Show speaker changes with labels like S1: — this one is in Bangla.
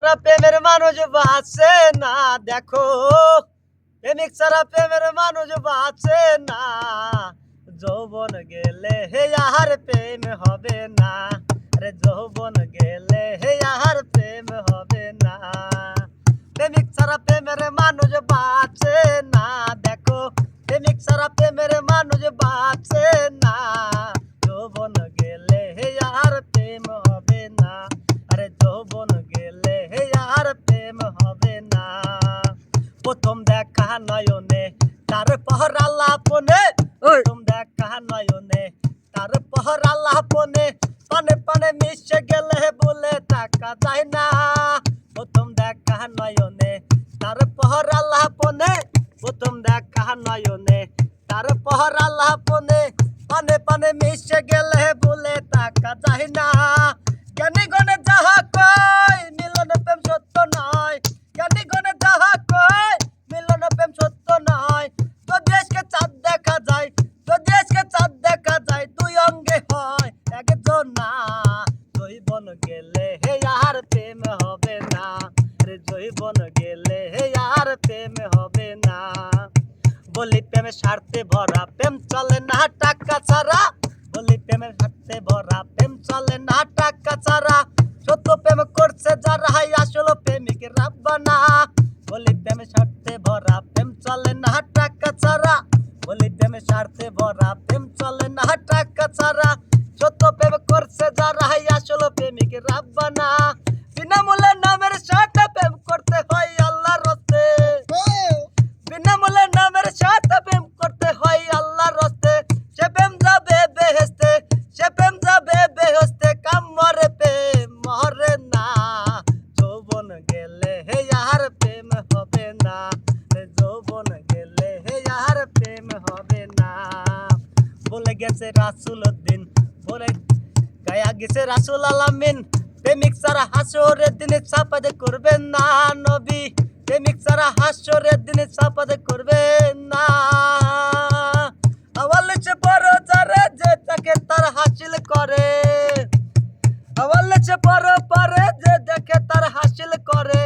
S1: ছাড়া প্রেমের মানুষ বাঁচে না। দেখো প্রেমিক ছাড়া প্রেমের মানুষ বাঁচে না। যৌবন গেলে হে আর প্রেম হবে না। আরে যৌবন গেলে হে আর প্রেম হবে না। প্রেমিক ছাড়া প্রেমের মানুষ বাঁচে না। দেখো প্রেমিক ছাড়া প্রেমের মানুষ বাঁচে না। যৌবন গেলে হে আর প্রেম হবে না। আরে যৌবন গেলে হে আর প্রেম হবে না। প্রথম দেখা নয়নে তারপর আলাপনে, প্রথম দেখা নয়নে তারপর আলাপনে, পানে পানে মিশে গেলে বলে টাকা যায় না। প্রথম দেখা নয়নে তারপর আলাপনে, প্রথম দেখা নয়নে তারপর আলাপনে, পানে পানে মিশে গেলে বলে টাকা যায় না। জ্ঞানী গণে যাহা কয় মিলন প্রেম সত্য নয়। জ্ঞানী গণে যাহা কয় মিলন প্রেম সত্য নয়। যদি আজকে চাঁদ দেখা যায়, যদি আজকে চাঁদ দেখা যায়, দুই অঙ্গে হয় একজন না। যৌবন গেলে হে আর প্রেম হবে না। রে যৌবন গেলে হে আর প্রেম হবে না। বলি প্রেমের স্বার্থে ভরা প্রেম চলে না টাকা ছাড়া। বলি প্রেমের স্বার্থে ভরা প্রেম চলে না টাকা ছাড়া। সত্য প্রেম করছে যারা আসলে প্রেমিক রাব্বানা। বলি প্রেমের স্বার্থে ভরা প্রেম চলে না টাকা ছাড়া। বলি প্রেমের স্বার্থে ভরা প্রেম চলে না টাকা ছাড়া। সত্য প্রেম করছে যারা আসলে প্রেমিক রাব্বানা। বিনামূল্যে নামের সাথে প্রেম করতে হয় আল্লাহর রাস্তে। বিনামূল্যে নামের সাথে প্রেম করতে হয় আল্লাহর রাস্তে। সে প্রেম যাবে বেহেশতে, সে প্রেম যাবে বেহেশতে, কাম মরে প্রেম মরে না। যৌবন গেলে হে আর প্রেম হবে না। যৌবন গেলে হে আর প্রেম হবে না। বলে গেছে রাসূল উদ্দিন, বলে গায়া গেছে রাসূল আলামিন, প্রেমিক ছাড়া হাসরের দিনে সাফাতে করবেন না নবী। প্রেমিক ছাড়া হাসরের দিনে সাফাতে করবেন না। আওয়ালেছে বড় যারে যে তাকে তার হাসিল করে। আওয়ালেছে বড় পারে যে দেখে তার হাসিল করে।